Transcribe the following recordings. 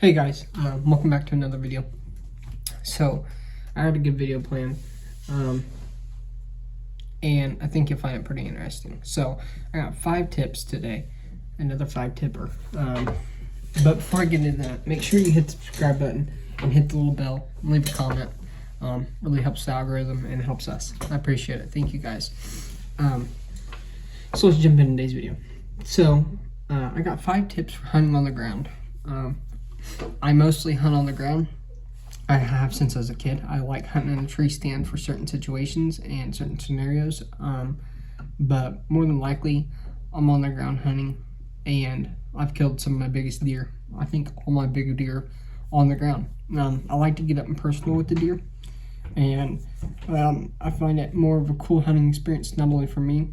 Hey guys, welcome back to another video. So I had a good video planned, and I think you'll find it pretty interesting. So I got 5 tips today, another 5 tipper. But before I get into that, make sure you hit the subscribe button and hit the little bell and leave a comment. Really helps the algorithm and helps us. I appreciate it. Thank you guys. So let's jump into today's video. So I got 5 tips for hunting on the ground. I mostly hunt on the ground. I have since I was a kid. I like hunting in a tree stand for certain situations and certain scenarios. But more than likely, I'm on the ground hunting, and I've killed some of my biggest deer. I think all my big deer on the ground. I like to get up and personal with the deer, and I find it more of a cool hunting experience, not only for me,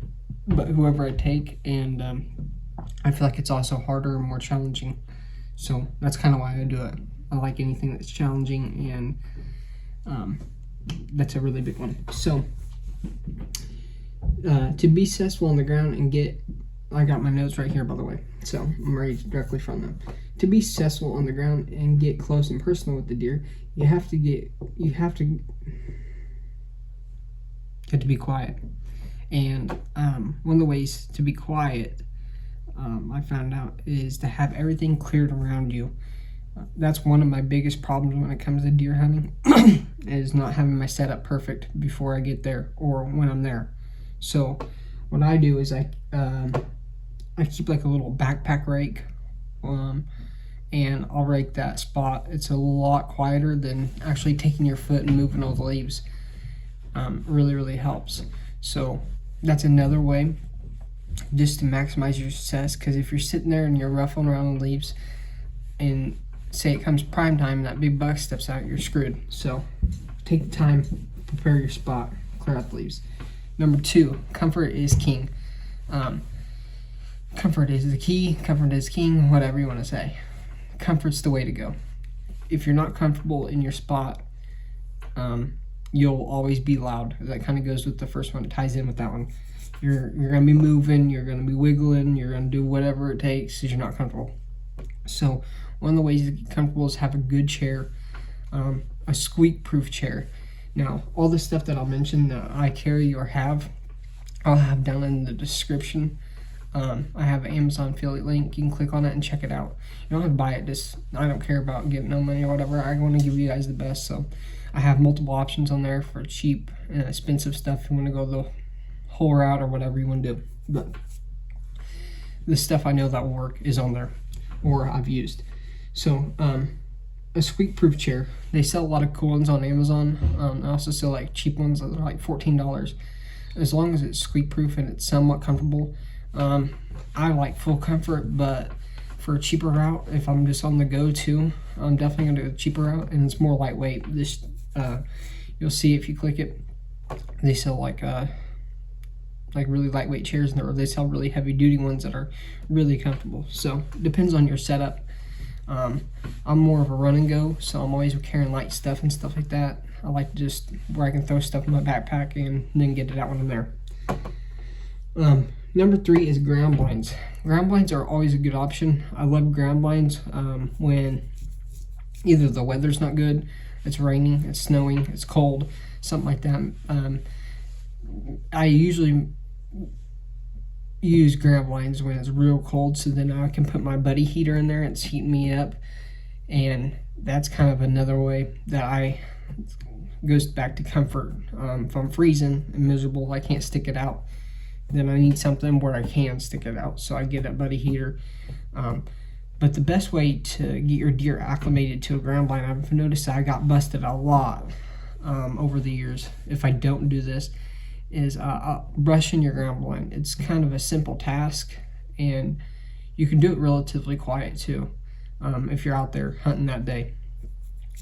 but whoever I take, and I feel like it's also harder and more challenging. So that's kind of why I do it. I like anything that's challenging, and that's a really big one. So to be successful on the ground and get, I got my notes right here, by the way, so I'm ready directly from them. To be successful on the ground and get close and personal with the deer, you have to be quiet. And one of the ways to be quiet, I found out, is to have everything cleared around you. That's one of my biggest problems when it comes to deer hunting, is not having my setup perfect before I get there or when I'm there. So what I do is I keep like a little backpack rake, and I'll rake that spot. It's a lot quieter than actually taking your foot and moving all the leaves. Really helps. So that's another way just to maximize your success, because if you're sitting there and you're ruffling around the leaves and say it comes prime time and that big buck steps out, you're screwed. So take the time, prepare your spot, clear out the leaves. Number 2, comfort is king. Comfort is the key, comfort is king, whatever you want to say. Comfort's the way to go. If you're not comfortable in your spot, you'll always be loud. That kind of goes with the first one. It ties in with that one. You're going to be moving, you're going to be wiggling, you're going to do whatever it takes because you're not comfortable. So one of the ways to get comfortable is have a good chair, a squeak-proof chair. Now, all the stuff that I'll mention that I carry or have, I'll have down in the description. I have an Amazon affiliate link. You can click on it and check it out. You don't have to buy it. Just, I don't care about getting no money or whatever. I want to give you guys the best. So I have multiple options on there for cheap and expensive stuff. If you want to go the whole route or whatever you want to do. But the stuff I know that will work is on there, or I've used. So a squeak-proof chair. They sell a lot of cool ones on Amazon. I also sell like cheap ones that are like $14. As long as it's squeak-proof and it's somewhat comfortable. I like full comfort, but for a cheaper route, if I'm just on the go too, I'm definitely gonna do a cheaper route, and it's more lightweight. This you'll see if you click it, they sell like really lightweight chairs, and they sell really heavy duty ones that are really comfortable. So it depends on your setup. I'm more of a run and go, so I'm always carrying light stuff and stuff like that. I like to just where I can throw stuff in my backpack and then get it out when I'm there. Number 3 is ground blinds. Ground blinds are always a good option. I love ground blinds when either the weather's not good, it's raining, it's snowing, it's cold, something like that. I usually use ground blinds when it's real cold, so then I can put my buddy heater in there and it's heating me up, and that's kind of another way that goes back to comfort. If I'm freezing and miserable, I can't stick it out, then I need something where I can stick it out, so I get a buddy heater. But the best way to get your deer acclimated to a ground blind, I've noticed that I got busted a lot over the years if I don't do this, is brushing your ground blind. It's kind of a simple task, and you can do it relatively quiet too. If you're out there hunting that day,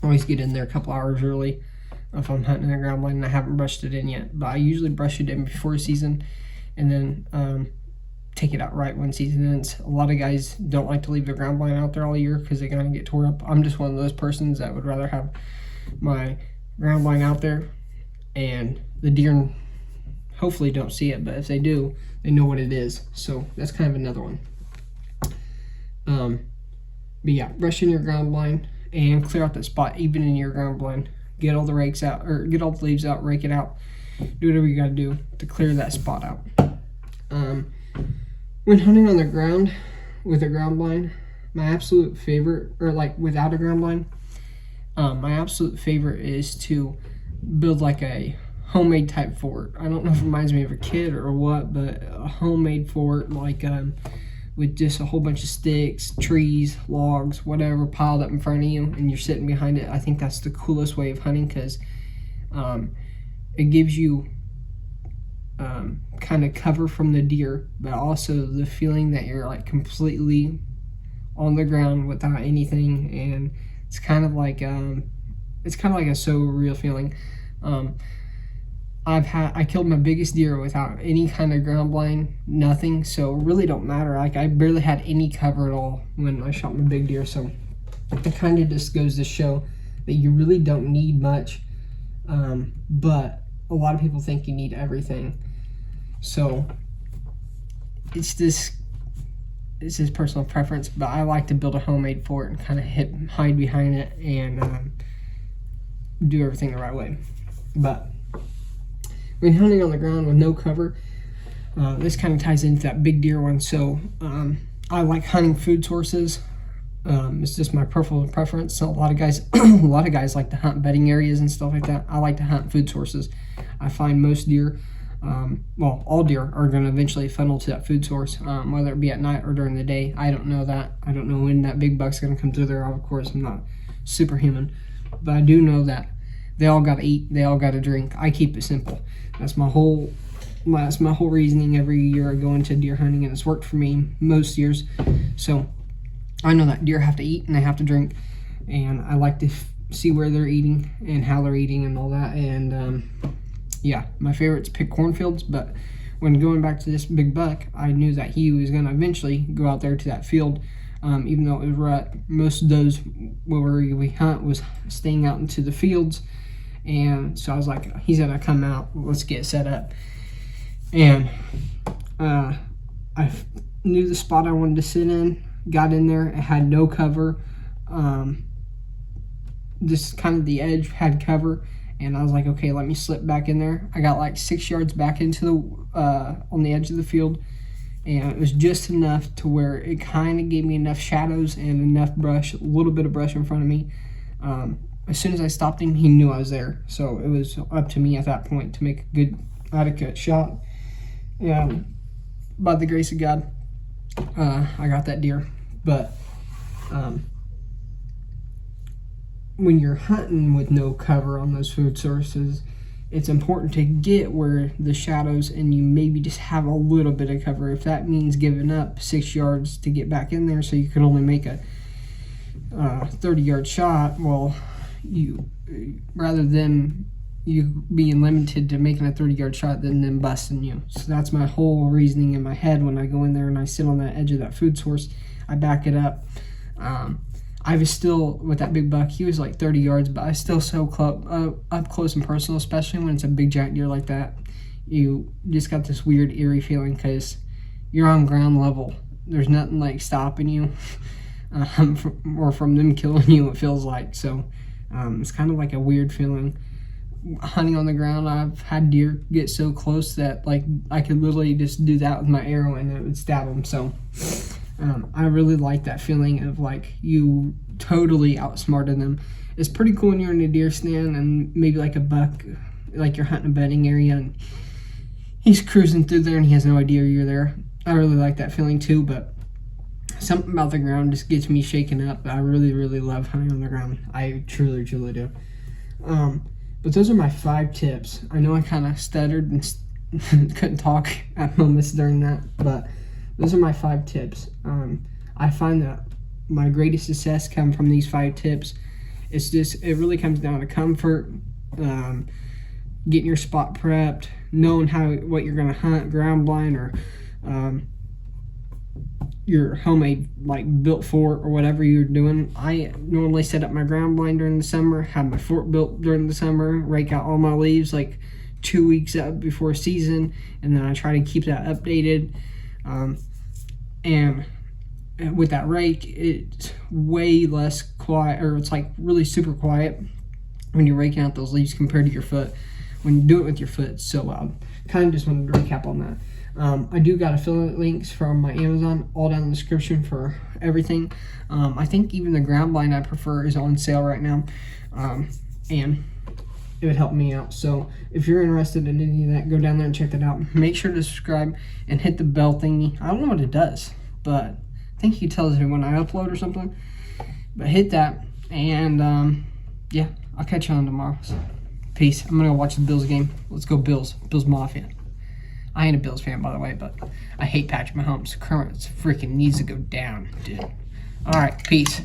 always get in there a couple hours early if I'm hunting a ground blind and I haven't brushed it in yet. But I usually brush it in before season, and then take it out right when season ends. A lot of guys don't like to leave their ground blind out there all year because they kind of get tore up. I'm just one of those persons that would rather have my ground blind out there, and the deer hopefully don't see it, but if they do, they know what it is. So that's kind of another one. But yeah, brush in your ground blind and clear out that spot even in your ground blind. Get all the rakes out, or get all the leaves out, rake it out. Do whatever you got to do to clear that spot out. When hunting on the ground with a ground blind, my absolute favorite, or like without a ground blind, my absolute favorite is to build like a homemade type fort. I don't know if it reminds me of a kid or what, but a homemade fort, like with just a whole bunch of sticks, trees, logs, whatever piled up in front of you, and you're sitting behind it. I think that's the coolest way of hunting, because it gives you kind of cover from the deer, but also the feeling that you're like completely on the ground without anything, and it's kind of like a so real feeling. I killed my biggest deer without any kind of ground blind, nothing, so it really don't matter. Like, I barely had any cover at all when I shot my big deer, so it kind of just goes to show that you really don't need much, but a lot of people think you need everything. So it's just personal preference, but I like to build a homemade fort and kind of hide behind it and do everything the right way. But when hunting on the ground with no cover, this kind of ties into that big deer one. So I like hunting food sources. It's just my personal preference. So a lot of guys like to hunt bedding areas and stuff like that. I like to hunt food sources. I find most deer, all deer are going to eventually funnel to that food source, whether it be at night or during the day. I don't know that. I don't know when that big buck's going to come through there. Of course, I'm not superhuman, but I do know that they all got to eat. They all got to drink. I keep it simple. That's my whole reasoning every year I go into deer hunting, and it's worked for me most years. So I know that deer have to eat and they have to drink, and I like to see where they're eating and how they're eating and all that. And yeah, my favorite's pick cornfields, but when going back to this big buck, I knew that he was going to eventually go out there to that field, even though it was rut. Most of those where we hunt was staying out into the fields, and so I was like, he's going to come out, let's get set up. And I knew the spot I wanted to sit in, got in there, it had no cover, just kind of the edge had cover, and I was like, okay, let me slip back in there. I got like 6 yards back into the on the edge of the field, and it was just enough to where it kind of gave me enough shadows and enough brush, a little bit of brush in front of me. As soon as I stopped him, he knew I was there, so it was up to me at that point to make a good, adequate shot. And by the grace of God, I got that deer. But when you're hunting with no cover on those food sources, it's important to get where the shadows, and you maybe just have a little bit of cover. If that means giving up 6 yards to get back in there so you can only make a 30-yard shot, well, you rather than you being limited to making a 30-yard shot than them busting you. So that's my whole reasoning in my head when I go in there and I sit on that edge of that food source. I back it up. I was still, with that big buck, he was like 30 yards, but I was still so up close and personal, especially when it's a big giant deer like that. You just got this weird, eerie feeling because you're on ground level. There's nothing like stopping you or from them killing you, it feels like. So it's kind of like a weird feeling. Hunting on the ground, I've had deer get so close that like I could literally just do that with my arrow and it would stab them. So I really like that feeling of like you totally outsmarted them. It's pretty cool when you're in a deer stand and maybe like a buck, like you're hunting a bedding area and he's cruising through there and he has no idea you're there. I really like that feeling too, but something about the ground just gets me shaken up. I really, really love hunting on the ground. I truly, truly do. But those are my 5 tips. I know I kind of stuttered and couldn't talk at moments during that, but those are my 5 tips. I find that my greatest success come from these 5 tips. It really comes down to comfort, getting your spot prepped, knowing what you're gonna hunt, ground blind, or your homemade like built fort or whatever you're doing. I normally set up my ground blind during the summer, have my fort built during the summer, rake out all my leaves like 2 weeks up before season, and then I try to keep that updated. And with that rake, it's way less quiet, or it's like really super quiet when you're raking out those leaves compared to your foot. When you do it with your foot, it's so loud. Kind of just wanted to recap on that. I do got affiliate links from my Amazon all down in the description for everything. I think even the ground blind I prefer is on sale right now, and it would help me out. So if you're interested in any of that, go down there and check that out. Make sure to subscribe and hit the bell thingy. I don't know what it does, but I think he tells me when I upload or something. But hit that, and yeah, I'll catch you on tomorrow. So, peace. I'm gonna go watch the Bills game. Let's go Bills. Bills Mafia. I ain't a Bills fan, by the way, but I hate Patrick Mahomes. Current freaking needs to go down, dude. All right, peace.